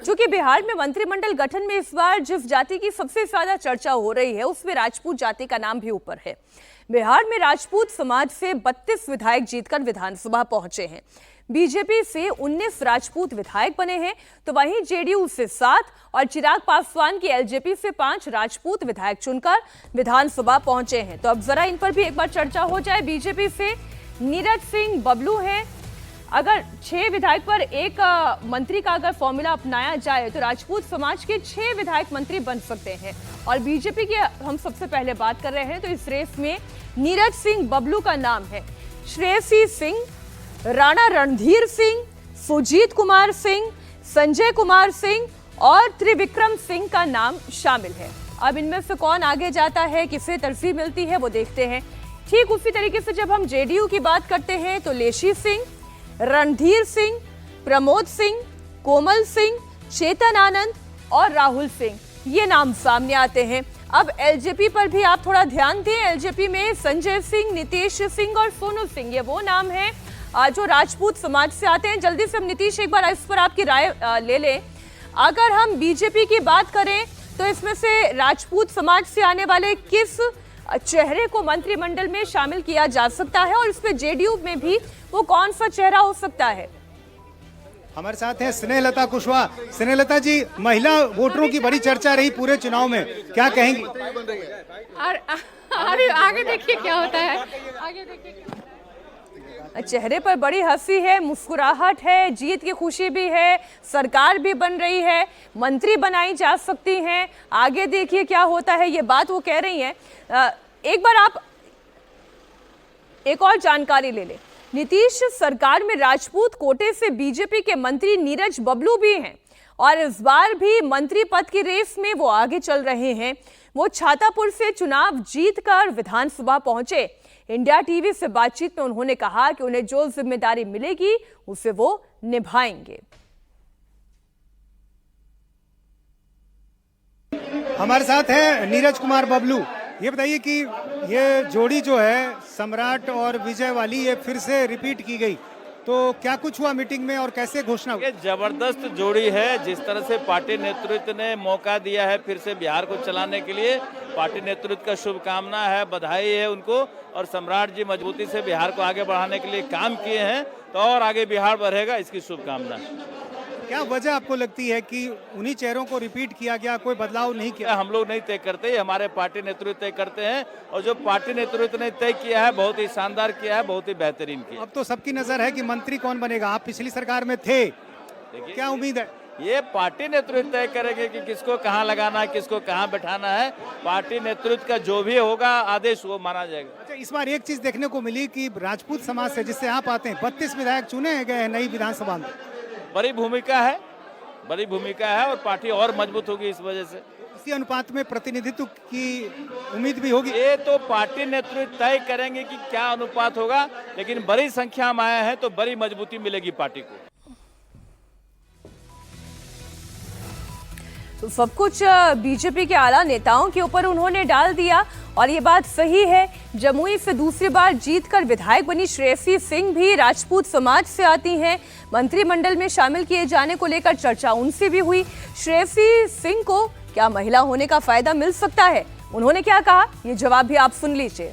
चूंकि बिहार में मंत्रिमंडल गठन में इस बार जिस जाति की सबसे ज्यादा चर्चा हो रही है उसमें राजपूत जाति का नाम भी ऊपर है। बिहार में राजपूत समाज से 32 विधायक जीतकर विधानसभा पहुंचे हैं। बीजेपी से 19 राजपूत विधायक बने हैं, तो वहीं जेडीयू से 7 और चिराग पासवान की एलजेपी से 5 राजपूत विधायक चुनकर विधानसभा पहुंचे हैं। तो अब जरा इन पर भी एक बार चर्चा हो जाए। बीजेपी से नीरज सिंह बबलू हैं। अगर 6 विधायक पर एक मंत्री का अगर फॉर्मूला अपनाया जाए तो राजपूत समाज के 6 विधायक मंत्री बन सकते हैं। और बीजेपी की हम सबसे पहले बात कर रहे हैं तो इस रेस में नीरज सिंह बबलू का नाम है, श्रेयसी सिंह, राणा रणधीर सिंह, सुजीत कुमार सिंह, संजय कुमार सिंह और त्रिविक्रम सिंह का नाम शामिल है। अब इनमें से कौन आगे जाता है, किसे तरजीह मिलती है, वो देखते हैं। ठीक उसी तरीके से जब हम जेडीयू की बात करते हैं तो लेशी सिंह, रणधीर सिंह, प्रमोद सिंह, कोमल सिंह, चेतन आनंद और राहुल सिंह, ये नाम सामने आते हैं। अब एलजेपी पर भी आप थोड़ा ध्यान दें। एलजेपी में संजय सिंह, नीतीश सिंह और सोनू सिंह, ये वो नाम है जो राजपूत समाज से आते हैं। जल्दी से हम नीतीश एक बार इस पर आपकी राय ले लें। अगर हम बीजेपी की बात करें तो इसमें से राजपूत समाज से आने वाले किस चेहरे को मंत्रिमंडल में शामिल किया जा सकता है और इसमें जेडीयू में भी वो कौन सा चेहरा हो सकता है? हमारे साथ हैं स्नेहलता कुशवाहा। स्नेहलता जी, महिला वोटरों की बड़ी चर्चा रही पूरे चुनाव में, क्या कहेंगी? अरे आगे देखिए क्या होता है, आगे देखिए। चेहरे पर बड़ी हंसी है, मुस्कुराहट है, जीत की खुशी भी है, सरकार भी बन रही है, मंत्री बनाई जा सकती हैं। आगे देखिए क्या होता है, ये बात वो कह रही हैं। एक बार आप एक और जानकारी ले लें। नीतीश सरकार में राजपूत कोटे से बीजेपी के मंत्री नीरज बबलू भी हैं और इस बार भी मंत्री पद की रेस में वो आगे चल रहे हैं। वो छातापुर से चुनाव जीतकर विधानसभा पहुंचे। इंडिया टीवी से बातचीत में उन्होंने कहा कि उन्हें जो जिम्मेदारी मिलेगी उसे वो निभाएंगे। हमारे साथ है नीरज कुमार बबलू। ये बताइए कि ये जोड़ी जो है सम्राट और विजय वाली, ये फिर से रिपीट की गई, तो क्या कुछ हुआ मीटिंग में और कैसे घोषणा हुई? ये जबरदस्त जोड़ी है। जिस तरह से पार्टी नेतृत्व ने मौका दिया है फिर से बिहार को चलाने के लिए, पार्टी नेतृत्व का शुभकामना है, बधाई है उनको। और सम्राट जी मजबूती से बिहार को आगे बढ़ाने के लिए काम किए हैं, तो और आगे बिहार बढ़ेगा, इसकी शुभकामना। क्या वजह आपको लगती है कि उन्हीं चेहरों को रिपीट किया गया, कोई बदलाव नहीं किया? हम लोग नहीं तय करते, हमारे पार्टी नेतृत्व तय करते हैं और जो पार्टी नेतृत्व ने तय किया है बहुत ही शानदार किया है, बहुत ही बेहतरीन किया। अब तो सबकी नजर है कि मंत्री कौन बनेगा। आप पिछली सरकार में थे, क्या उम्मीद है? ये पार्टी नेतृत्व तय करेंगे कि किसको कहां लगाना है, किसको कहां बैठाना है। पार्टी नेतृत्व का जो भी होगा आदेश वो माना जाएगा। अच्छा, इस बार एक चीज देखने को मिली कि राजपूत समाज से, जिससे आप आते हैं, 32 विधायक चुने गए हैं नई विधानसभा में। बड़ी भूमिका है, बड़ी भूमिका है और पार्टी और मजबूत होगी इस वजह से। इसी अनुपात में प्रतिनिधित्व की उम्मीद भी होगी। ये तो पार्टी नेतृत्व तय करेंगे कि क्या अनुपात होगा, लेकिन बड़ी संख्या में आए हैं तो बड़ी मजबूती मिलेगी पार्टी को। तो सब कुछ बीजेपी के आला नेताओं के ऊपर उन्होंने डाल दिया और ये बात सही है। जमुई से दूसरी बार जीतकर विधायक बनी श्रेयसी सिंह भी राजपूत समाज से आती हैं। मंत्रिमंडल में शामिल किए जाने को लेकर चर्चा उनसे भी हुई। श्रेयसी सिंह को क्या महिला होने का फायदा मिल सकता है? उन्होंने क्या कहा, ये जवाब भी आप सुन लीजिए।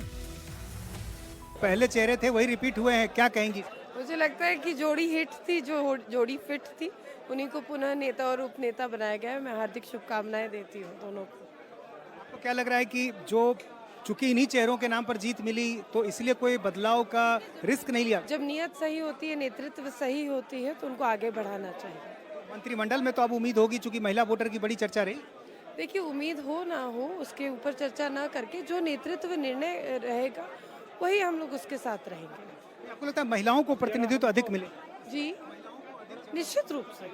पहले चेहरे थे वही रिपीट हुए हैं, क्या कहेंगी? मुझे लगता है कि जोड़ी हिट थी, जो जोड़ी फिट थी, उन्हीं को पुनः नेता और उपनेता बनाया गया है। मैं हार्दिक शुभकामनाएं देती हूँ दोनों को। आपको क्या लग रहा है कि जो चूंकि इन्हीं चेहरों के नाम पर जीत मिली तो इसलिए कोई बदलाव का रिस्क नहीं लिया? जब नियत सही होती है, नेतृत्व सही होती है, तो उनको आगे बढ़ाना चाहिए। मंत्रिमंडल में तो अब उम्मीद होगी, चूंकि महिला वोटर की बड़ी चर्चा रही। देखिए, उम्मीद हो ना हो उसके ऊपर चर्चा ना करके जो नेतृत्व निर्णय रहेगा वही हम लोग उसके साथ रहेंगे। आपको लगता है महिलाओं को प्रतिनिधित्व अधिक मिले? जी, निश्चित रूप से।